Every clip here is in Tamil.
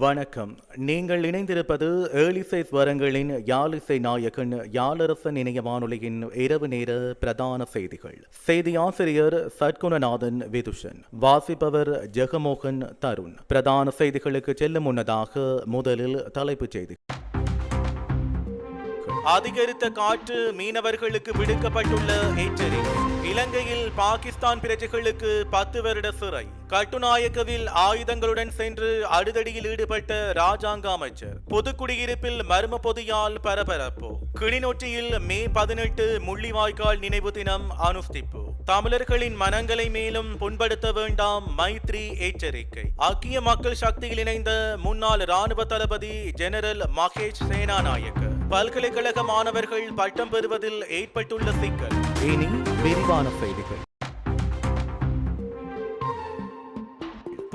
வணக்கம். நீங்கள் இணைந்திருப்பது ஏழிசை ஸ்வரங்களின் யாழிசை நாயகன் யாழரசன் இணைய வானொலியின் இரவு நேர பிரதான செய்திகள். செய்தி ஆசிரியர் சத்குணநாதன் விதுஷன், வாசிப்பவர் ஜெகமோகன் தருண். பிரதான செய்திகளுக்கு செல்லும் முன்னதாக முதலில் தலைப்புச் செய்தி. அதிகரித்த காற்று, மீனவர்களுக்கு விடுக்கப்பட்டுள்ள எச்சரிக்கை. இலங்கையில் பாகிஸ்தான் பிரஜைகளுக்கு 10 வருட சிறை. கட்டுநாயக்கவில் ஆயுதங்களுடன் சென்று அடுதடியில் ஈடுபட்ட ராஜாங்க அமைச்சர். பொதுக்குடியிருப்பில் மர்ம பொதியால் பரபரப்பு. கிளிநொச்சியில் மே 18 முள்ளிவாய்க்கால் நினைவு தினம் அனுஷ்டிப்பு. தமிழர்களின் மனங்களை மேலும் புண்படுத்த வேண்டாம், மைத்ரி எச்சரிக்கை. ஐக்கிய மக்கள் சக்தியில் இணைந்த முன்னாள் ராணுவ தளபதி ஜெனரல் மகேஷ் சேனாநாயக்க. பல்கலைக்கழக மாணவர்கள் பட்டம் பெறுவதில் ஏற்பட்டுள்ள சிக்கல். இனி விரிவான செய்திகள்.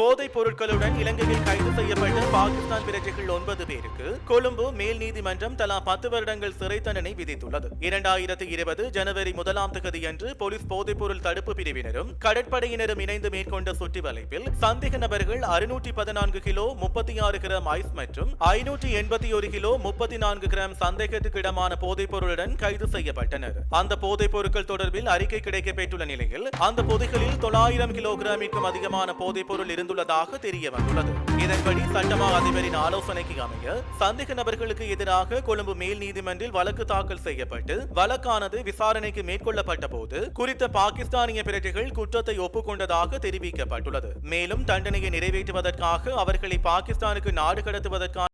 போதைப் பொருட்களுடன் இலங்கையில் கைது செய்யப்பட்ட பாகிஸ்தான் பிரஜைகள் 9 பேருக்கு கொழும்பு மேல் நீதிமன்றம் தலா 10 வருடங்கள் சிறை தண்டனை விதித்துள்ளது. 2020 ஜனவரி 1ஆம் தேதியன்று போலீஸ் போதைப் பொருள் தடுப்பு பிரிவினரும் கடற்படையினரும் இணைந்து மேற்கொண்ட சுற்றி வளைப்பில் சந்தேக நபர்கள் 614 கிலோ 36 கிராம் ஐஸ் மற்றும் 581 கிலோ 34 கிராம் சந்தேகத்துக்கிடமான போதைப் பொருளுடன் கைது செய்யப்பட்டனர். அந்த போதைப் பொருட்கள் தொடர்பில் அறிக்கை கிடைக்கப்பெற்றுள்ள நிலையில் அந்த பொதிகளில் 900 கிலோகிராமிற்கும் அதிகமான போதைப் பொருள் உள்ளதாக தெரிய வந்துள்ளது. இதன்படி சட்டமா அதிபரின் ஆலோசனைக்கு அமைய சந்தேக நபர்களுக்கு எதிராக கொழும்பு மேல் நீதிமன்றில் வழக்கு தாக்கல் செய்யப்பட்டு வழக்கானது விசாரணைக்கு மேற்கொள்ளப்பட்ட போது குறித்த பாகிஸ்தானிய பிரஜைகள் குற்றத்தை ஒப்புக்கொண்டதாக தெரிவிக்கப்பட்டுள்ளது. மேலும் தண்டனையை நிறைவேற்றுவதற்காக அவர்களை பாகிஸ்தானுக்கு நாடு கடத்துவதற்கான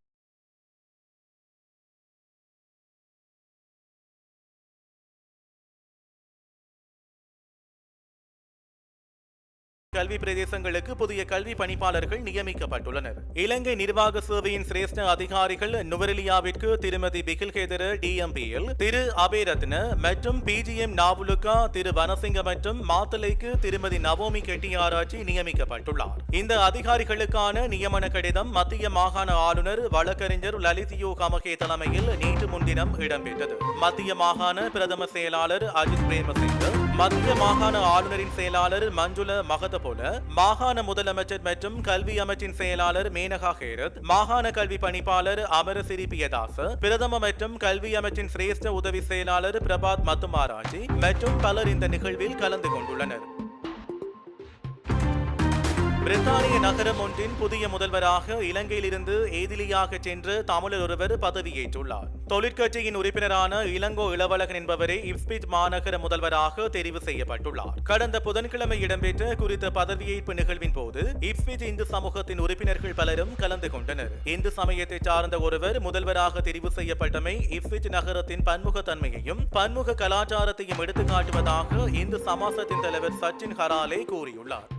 கல்வி பிரதேசங்களுக்கு புதிய கல்வி பணிப்பாளர்கள் நியமிக்கப்பட்டுள்ளனர். இலங்கை நிர்வாக சேவையின் சிரேஷ்ட அதிகாரிகள் நுவரெலியாவிற்கு திருமதி பிகில்கேதர டிஎம்பிஎல், திரு அபேரத்ன மற்றும் பிஜிஎம் நாவுலுகா, திரு வனசிங்க மற்றும் மாத்தலைக்கு திருமதி நவோமி கெட்டியாராச்சி நியமிக்கப்பட்டுள்ளார். இந்த அதிகாரிகளுக்கான நியமன கடிதம் மத்திய மாகாண ஆளுநர் வழக்கறிஞர் லலிதியோ கமகே தலைமையில் நேற்று முன்தினம் இடம்பெற்றது. மத்திய மாகாண பிரதம செயலாளர் அஜித் பிரேமசிங்க, மத்திய மாகாண ஆளுநரின் செயலாளர் மஞ்சுள மகத போல மாகாண முதலமைச்சர் மற்றும் கல்வி அமைச்சின் செயலாளர் மேனகா ஹேரத், மாகாண கல்வி பணிப்பாளர் அமரசிறி பியதாச, பிரதம மற்றும் கல்வி அமைச்சின் சிரேஷ்ட உதவி செயலாளர் பிரபாத் மத்துமாராஜி மற்றும் பலர் இந்த நிகழ்வில் கலந்து கொண்டுள்ளனர். பிரித்தானிய நகரம் ஒன்றின் புதிய முதல்வராக இலங்கையிலிருந்து ஏதிலியாக சென்று தமிழர் ஒருவர் பதவியேற்றுள்ளார். தொழிற்கட்சியின் உறுப்பினரான இளங்கோ இளவழகன் என்பவரே இப்ஸ்பிட் மாநகர முதல்வராக தெரிவு செய்யப்பட்டுள்ளார். கடந்த புதன்கிழமை இடம்பெற்ற குறித்த பதவியேற்பு நிகழ்வின் போது இப்ஸ்பிட் இந்து சமூகத்தின் உறுப்பினர்கள் பலரும் கலந்து கொண்டனர். இந்து சமயத்தை சார்ந்த ஒருவர் முதல்வராக தெரிவு செய்யப்பட்டமை இப்ஸ்பிட் நகரத்தின் பன்முகத்தன்மையையும் பன்முக கலாச்சாரத்தையும் எடுத்துக்காட்டுவதாக இந்து சமாசத்தின் தலைவர் சச்சின் ஹராலே கூறியுள்ளார்.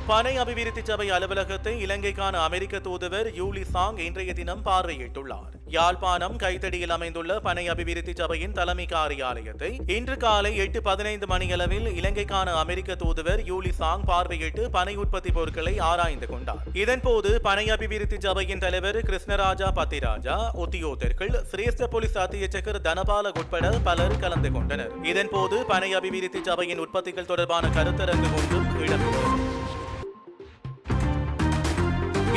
பனை அபிவிருத்தி சபை அலுவலகத்தை இலங்கைக்கான அமெரிக்க தூதுவர் யூலி சாங் இன்றைய தினம் பார்வையிட்டுள்ளார். யாழ்ப்பாணம் கைத்தடியில் அமைந்துள்ள பனை அபிவிருத்தி சபையின் தலைமை காரியாலயத்தை இன்று காலை 8:15 மணியளவில் இலங்கைக்கான அமெரிக்க தூதுவர் யூலி சாங் பார்வையிட்டு பனை உற்பத்தி பொருட்களை ஆராய்ந்து கொண்டார். இதன்போது பனை அபிவிருத்தி சபையின் தலைவர் கிருஷ்ணராஜா பத்திராஜா, உத்தியோகர்கள், சிரேஷ்ட போலீஸ் அத்தியட்சகர் தனபால உட்பட பலர் கலந்து கொண்டனர். இதன்போது பனை அபிவிருத்தி சபையின் உற்பத்திகள் தொடர்பான கருத்தரங்கு ஒன்றும் இடம்பெற்றது.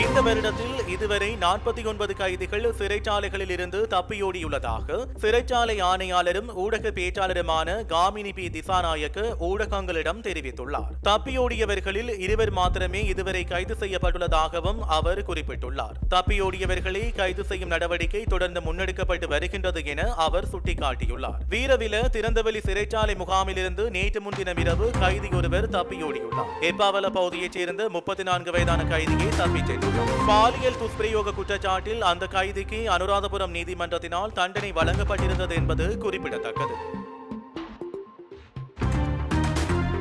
இந்த வருடத்தில் இதுவரை 49 கைதிகள் சிறைச்சாலைகளில் இருந்து தப்பியோடியுள்ளதாக சிறைச்சாலை ஆணையாளரும் ஊடக பேச்சாளருமான காமினி பி திசாநாயக்க ஊடகங்களிடம் தெரிவித்துள்ளார். தப்பியோடியவர்களில் 2 மாத்திரமே இதுவரை கைது செய்யப்பட்டுள்ளதாகவும் அவர் குறிப்பிட்டுள்ளார். தப்பியோடியவர்களை கைது செய்யும் நடவடிக்கை தொடர்ந்து முன்னெடுக்கப்பட்டு வருகின்றது என அவர் சுட்டிக்காட்டியுள்ளார். வீரவில திறந்தவெளி சிறைச்சாலை முகாமிலிருந்து நேற்று முன்தினம் இரவு கைதி ஒருவர் தப்பியோடியுள்ளார். எப்பாவல பகுதியைச் சேர்ந்த 34 வயதான கைதியை தப்பிச் சென்றார். பாலியல் துஷ்பிரயோக குற்றச்சாட்டில் அந்த கைதிக்கு அனுராதபுரம் நீதிமன்றத்தினால் தண்டனை வழங்கப்பட்டிருந்தது என்பது குறிப்பிடத்தக்கது.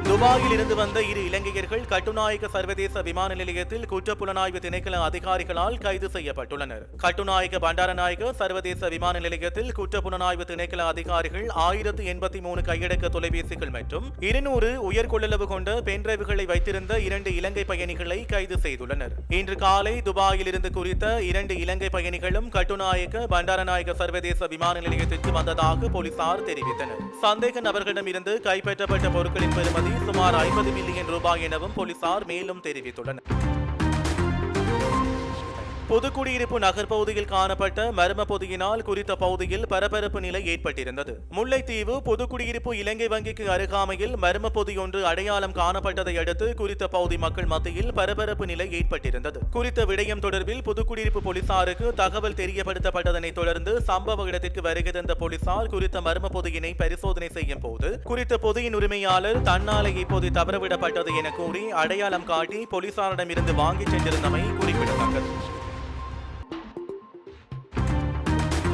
துபாயில் இருந்து வந்த 2 இலங்கையர்கள் கட்டுநாயக்க சர்வதேச விமான நிலையத்தில் குற்றப்புலனாய்வு திணைக்கள அதிகாரிகளால் கைது செய்யப்பட்டுள்ளனர். கட்டுநாயக்க பண்டாரநாயக்க சர்வதேச விமான நிலையத்தில் குற்றப்புலனாய்வு திணைக்கள அதிகாரிகள் 1083 கையடக்க தொலைபேசிகள் மற்றும் 200 உயர் கொள்ளளவு கொண்ட பென்டிரைவுகளை வைத்திருந்த 2 இலங்கை பயணிகளை கைது செய்துள்ளனர். இன்று காலை துபாயில் இருந்து குறித்த 2 இலங்கை பயணிகளும் கட்டுநாயக்க பண்டாரநாயக்க சர்வதேச விமான நிலையத்திற்கு வந்ததாக போலீசார் தெரிவித்தனர். சந்தேக நபர்களிடமிருந்து கைப்பற்றப்பட்ட பொருட்களின் பெறுமதி சுமார் 50 மில்லியன் ரூபாய் எனவும் போலீசார் மேலும் தெரிவித்துள்ளனர். புதுக்குடியிருப்பு நகர் பகுதியில் காணப்பட்ட மர்ம பொதியினால் குறித்த பகுதியில் பரபரப்பு நிலை ஏற்பட்டிருந்தது. முல்லைத்தீவு புதுக்குடியிருப்பு இலங்கை வங்கிக்கு அருகாமையில் மர்ம பொதி ஒன்று அடையாளம் காணப்பட்டதை அடுத்து குறித்த பகுதி மக்கள் மத்தியில் பரபரப்பு நிலை ஏற்பட்டிருந்தது. குறித்த விடயம் தொடர்பில் புதுக்குடியிருப்பு போலீசாருக்கு தகவல் தெரியப்படுத்தப்பட்டதனை தொடர்ந்து சம்பவ இடத்திற்கு வருகை தந்த போலீசார் குறித்த மர்ம பொதியினை பரிசோதனை செய்யும் போது குறித்த பொதியின் உரிமையாளர் தன்னாலேயே பொதி தவறவிடப்பட்டது என கூறி அடையாளம் காட்டி போலீசாரிடமிருந்து வாங்கிச் சென்றிருந்தமை குறிப்பிடத்தக்கது.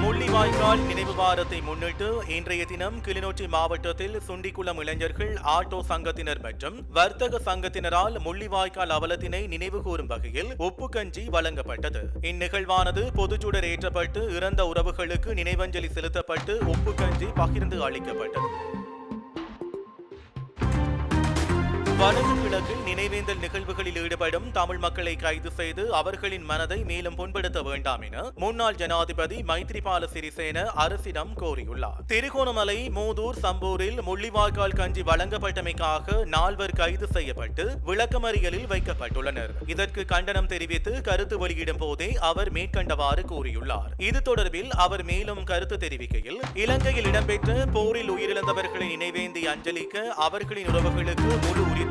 முள்ளிவாய்க்கால் நினைவு வாரத்தை முன்னிட்டு இன்றைய தினம் கிளிநொச்சி மாவட்டத்தில் சுண்டிக்குளம் இளைஞர்கள் ஆட்டோ சங்கத்தினர் மற்றும் வர்த்தக சங்கத்தினரால் முள்ளிவாய்க்கால் அவலத்தினை நினைவு கூறும் வகையில் உப்பு கஞ்சி வழங்கப்பட்டது. இந்நிகழ்வானது பொதுச்சுடர் ஏற்றப்பட்டு இறந்த உறவுகளுக்கு நினைவஞ்சலி செலுத்தப்பட்டு உப்பு கஞ்சி பகிர்ந்து அளிக்கப்பட்டது. வடக்கு கிழக்கில் நினைவேந்தல் நிகழ்வுகளில் ஈடுபடும் தமிழ் மக்களை கைது செய்து அவர்களின் மனதை மேலும் புண்படுத்த வேண்டாம் என முன்னாள் ஜனாதிபதி மைத்ரிபால சிறிசேன அரசிடம் கோரியுள்ளார். திருகோணமலை மூதூர் சம்பூரில் முள்ளிவாய்க்கால் கஞ்சி வழங்கப்பட்டமைக்காக 4 கைது செய்யப்பட்டு விளக்கமறியலில் வைக்கப்பட்டுள்ளனர். இதற்கு கண்டனம் தெரிவித்து கருத்து வெளியிடும் போதே அவர் மேற்கண்டவாறு கூறியுள்ளார். இது தொடர்பில் அவர் மேலும் கருத்து தெரிவிக்கையில், இலங்கையில் இடம்பெற்ற போரில் உயிரிழந்தவர்களை நினைவேந்தி அஞ்சலிக்க அவர்களின் உறவுகளுக்கு முழு உரிமை.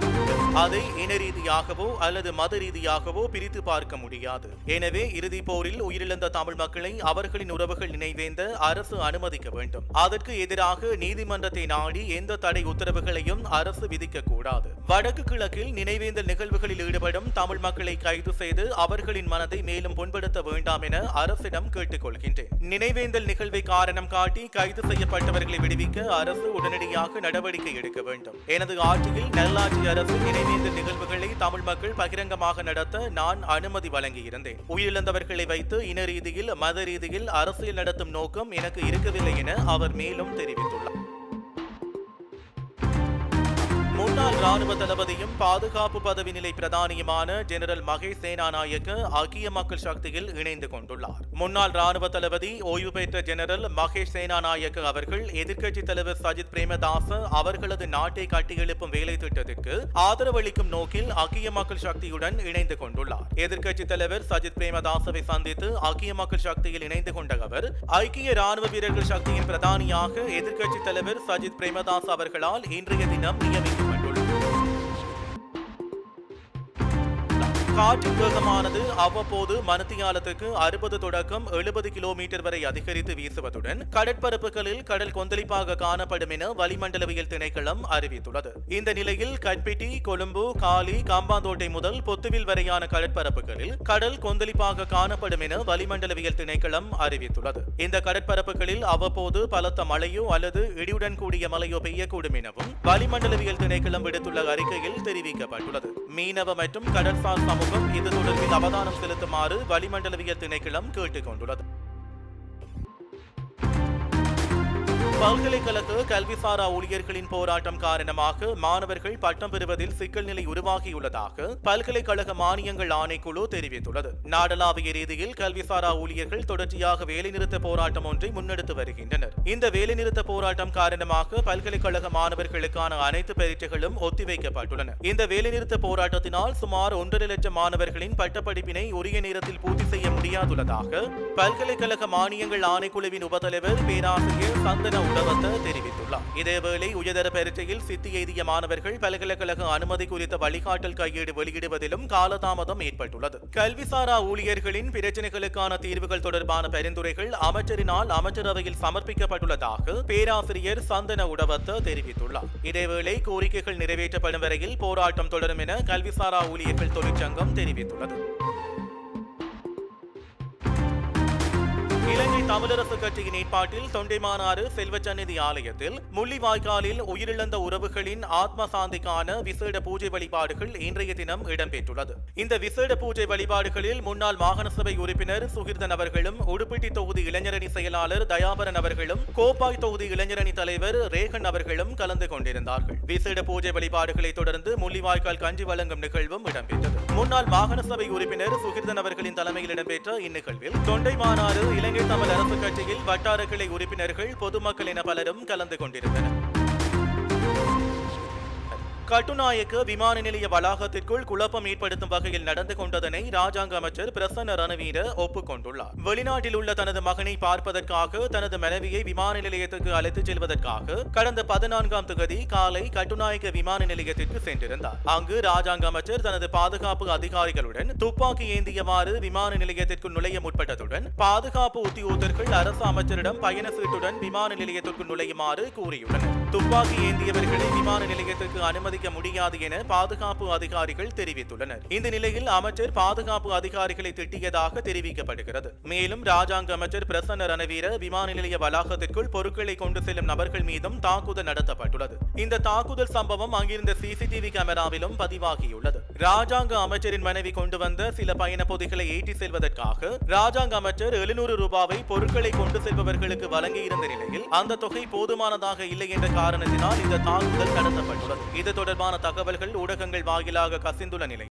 அதை இன ரீதியாகவோ அல்லது மத ரீதியாகவோ பிரித்து பார்க்க முடியாது. எனவே இறுதி போரில் உயிரிழந்த தமிழ் மக்களை அவர்களின் உறவுகள் நினைவேந்த அரசு அனுமதிக்க வேண்டும். அதற்கு எதிராக நீதிமன்றத்தை நாடி எந்த தடை உத்தரவுகளையும் அரசு விதிக்க கூடாது. வடக்கு கிழக்கில் நினைவேந்தல் நிகழ்வுகளில் ஈடுபடும் தமிழ் மக்களை கைது செய்து அவர்களின் மனதை மேலும் புண்படுத்த வேண்டாம் என அரசிடம் கேட்டுக் கொள்கின்றேன். நினைவேந்தல் நிகழ்வை காரணம் காட்டி கைது செய்யப்பட்டவர்களை விடுவிக்க அரசு உடனடியாக நடவடிக்கை எடுக்க வேண்டும். எனது ஆட்சியில் நல்லாட்சி அரசு நினைவேந்தல் நிகழ்வுகளை தமிழ் மக்கள் பகிரங்கமாக நடத்த நான் அனுமதி வழங்கியிருந்தேன். உயிரிழந்தவர்களை வைத்து இன ரீதியில் மத ரீதியில் அரசியல் நடத்தும் நோக்கம் எனக்கு இருக்கவில்லை என அவர் மேலும் தெரிவித்துள்ளார். முன்னாள் ராணுவ தளபதியும் பாதுகாப்பு பதவி நிலை பிரதானியுமான ஜெனரல் மகேஷ் சேனாநாயக்க ஐக்கிய மக்கள் சக்தியில் இணைந்து கொண்டுள்ளார். முன்னாள் ராணுவ தளபதி ஓய்வு பெற்ற ஜெனரல் மகேஷ் சேனாநாயக்க அவர்கள் எதிர்க்கட்சி தலைவர் சஜித் பிரேமதாச அவர்களது நாட்டை கட்டியெழுப்பும் வேலை திட்டத்திற்கு ஆதரவளிக்கும் நோக்கில் ஐக்கிய மக்கள் சக்தியுடன் இணைந்து கொண்டுள்ளார். எதிர்க்கட்சி தலைவர் சஜித் பிரேமதாசவை சந்தித்து ஐக்கிய மக்கள் சக்தியில் இணைந்து கொண்ட அவர் ஐக்கிய ராணுவ வீரர்கள் சக்தியின் பிரதானியாக எதிர்க்கட்சி தலைவர் சஜித் பிரேமதாஸ் அவர்களால் இன்றைய தினம் நியமிக்கப்பட்டுள்ளார். காற்றின் வேகமானது அவ்வப்போது மணித்தியாலத்துக்கு 60 தொடக்கம் 70 கிலோமீட்டர் வரை அதிகரித்து வீசுவதுடன் கடற்பரப்புகளில் கடல் கொந்தளிப்பாக காணப்படும் என வளிமண்டலவியல் திணைக்களம் அறிவித்துள்ளது. இந்த நிலையில் கட்பிட்டி, கொழும்பு, காலி, காம்பாந்தோட்டை முதல் பொத்துவில் வரையான கடற்பரப்புகளில் கடல் கொந்தளிப்பாக காணப்படும் என வளிமண்டலவியல் திணைக்களம் அறிவித்துள்ளது. இந்த கடற்பரப்புகளில் அவ்வப்போது பலத்த மழையோ அல்லது இடியுடன் கூடிய மழையோ பெய்யக்கூடும் எனவும் வளிமண்டலவியல் திணைக்களம் விடுத்துள்ள அறிக்கையில் தெரிவிக்கப்பட்டுள்ளது. மீனவ மற்றும் கடற்சார் சமூகம் இது தொடர்பில் அவதானம் செலுத்துமாறு வளிமண்டலவியல் திணைக்களம் கேட்டுக் கொண்டுள்ளது. பல்கலைக்கழக கல்விசாரா ஊழியர்களின் போராட்டம் காரணமாக மாணவர்கள் பட்டம் பெறுவதில் சிக்கல் நிலை உருவாகியுள்ளதாக பல்கலைக்கழக மானியங்கள் ஆணைக்குழு தெரிவித்துள்ளது. நாடளாவிய ரீதியில் கல்விசாரா ஊழியர்கள் தொடர்ச்சியாக வேலைநிறுத்த போராட்டம் ஒன்றை முன்னெடுத்து வருகின்றனர். இந்த வேலைநிறுத்த போராட்டம் காரணமாக பல்கலைக்கழக மாணவர்களுக்கான அனைத்து பரீட்சைகளும் ஒத்திவைக்கப்பட்டுள்ளன. இந்த வேலைநிறுத்த போராட்டத்தினால் சுமார் 1.5 லட்சம் மாணவர்களின் பட்டப்படிப்பினை உரிய நேரத்தில் பூர்த்தி செய்ய முடியாதுள்ளதாக பல்கலைக்கழக மானியங்கள் ஆணைக்குழுவின் உபத்தலைவர் பேராசிரியர் சந்தன தெரிவித்துள்ளார். இதேவேளை உயர்தர பரீட்சையில் சித்தி எய்திய மாணவர்கள் பல்கலைக்கழக அனுமதி குறித்த வழிகாட்டல் கையேடு வெளியிடுவதிலும் காலதாமதம் ஏற்பட்டுள்ளது. கல்விசாரா ஊழியர்களின் பிரச்சினைகளுக்கான தீர்வுகள் தொடர்பான பரிந்துரைகள் அமைச்சரினால் அமைச்சரவையில் சமர்ப்பிக்கப்பட்டுள்ளதாக பேராசிரியர் சந்தன உடவத்த தெரிவித்துள்ளார். இதேவேளை கோரிக்கைகள் நிறைவேற்றப்படும் வரையில் போராட்டம் தொடரும் என கல்விசாரா ஊழியர்கள் தொழிற்சங்கம் தெரிவித்துள்ளது. இலங்கை தமிழரசு கட்சியின் ஏற்பாட்டில் தொண்டைமானாறு செல்வச்சந்நிதி ஆலயத்தில் முள்ளிவாய்க்காலில் உயிரிழந்த உறவுகளின் ஆத்ம சாந்திக்கான விசேட பூஜை வழிபாடுகள் இன்றைய தினம் இடம்பெற்றுள்ளது. இந்த விசேட பூஜை வழிபாடுகளில் முன்னாள் மாகாண சபை உறுப்பினர் சுகிர்தன் அவர்களும், உடுப்பிட்டி தொகுதி இளைஞரணி செயலாளர் தயாபரன் அவர்களும், கோப்பாய் தொகுதி இளைஞரணி தலைவர் ரேகன் அவர்களும் கலந்து கொண்டிருந்தார்கள். விசேட பூஜை வழிபாடுகளை தொடர்ந்து முள்ளிவாய்க்கால் கஞ்சி வழங்கும் நிகழ்வும் இடம்பெற்றது. முன்னாள் மாகாண சபை உறுப்பினர் சுகிர்தன் அவர்களின் தலைமையில் இடம்பெற்ற இந்நிகழ்வில் தொண்டைமானாறு இலங்கை தமிழ் அரசு கட்சியில் வட்டார கிளை உறுப்பினர்கள், பொதுமக்கள் என பலரும் கலந்து கொண்டிருந்தனர். கட்டுநாயக்க விமான நிலைய வளாகத்திற்குள் குழப்பம் ஏற்படுத்தும் வகையில் நடந்து கொண்டதனை ராஜாங்க அமைச்சர் பிரசன்ன ரணவீர ஒப்புக்கொண்டுள்ளார். வெளிநாட்டில் உள்ள தனது மகனை பார்ப்பதற்காக தனது மனைவியை விமான நிலையத்துக்கு அழைத்துச் செல்வதற்காக கடந்த 14ஆம் தேதி காலை கட்டுநாயக்க விமான நிலையத்திற்கு சென்றிருந்தார். அங்கு ராஜாங்க அமைச்சர் தனது பாதுகாப்பு அதிகாரிகளுடன் துப்பாக்கி ஏந்தியவாறு விமான நிலையத்திற்குள் நுழைய முற்பட்டதுடன் பாதுகாப்பு உத்தியோகத்தர்கள் அரசு அமைச்சரிடம் பயண சீட்டுடன் விமான நிலையத்திற்குள் நுழையுமாறு கூறியுள்ளனர். துப்பாக்கி ஏந்தியவர்களை விமான நிலையத்திற்கு அனுமதிக்க முடியாது என பாதுகாப்பு அதிகாரிகள் தெரிவித்துள்ளனர். இந்த நிலையில் அமைச்சர் பாதுகாப்பு அதிகாரிகளை திட்டியதாக தெரிவிக்கப்படுகிறது. மேலும் ராஜாங்க அமைச்சர் பிரசன்ன ரணவீர விமான நிலைய வளாகத்திற்குள் பொருட்களை கொண்டு செல்லும் நபர்கள் மீதும் தாக்குதல் நடத்தப்பட்டுள்ளது. இந்த தாக்குதல் சம்பவம் அங்கிருந்த சிசிடிவி கேமராவிலும் பதிவாகியுள்ளது. ராஜாங்க அமைச்சரின் மனைவி கொண்டு வந்த சில பயண பொதிகளை ஏற்றி செல்வதற்காக ராஜாங்க அமைச்சர் 700 ரூபாவை பொருட்களை கொண்டு செல்பவர்களுக்கு வழங்கியிருந்த நிலையில் அந்த தொகை போதுமானதாக இல்லை என்ற காரணத்தினால் இந்த தாக்குதல் நடத்தப்பட்டுள்ளது. இது தொடர்பான தகவல்கள் ஊடகங்கள் வாயிலாக கசிந்துள்ள நிலையில்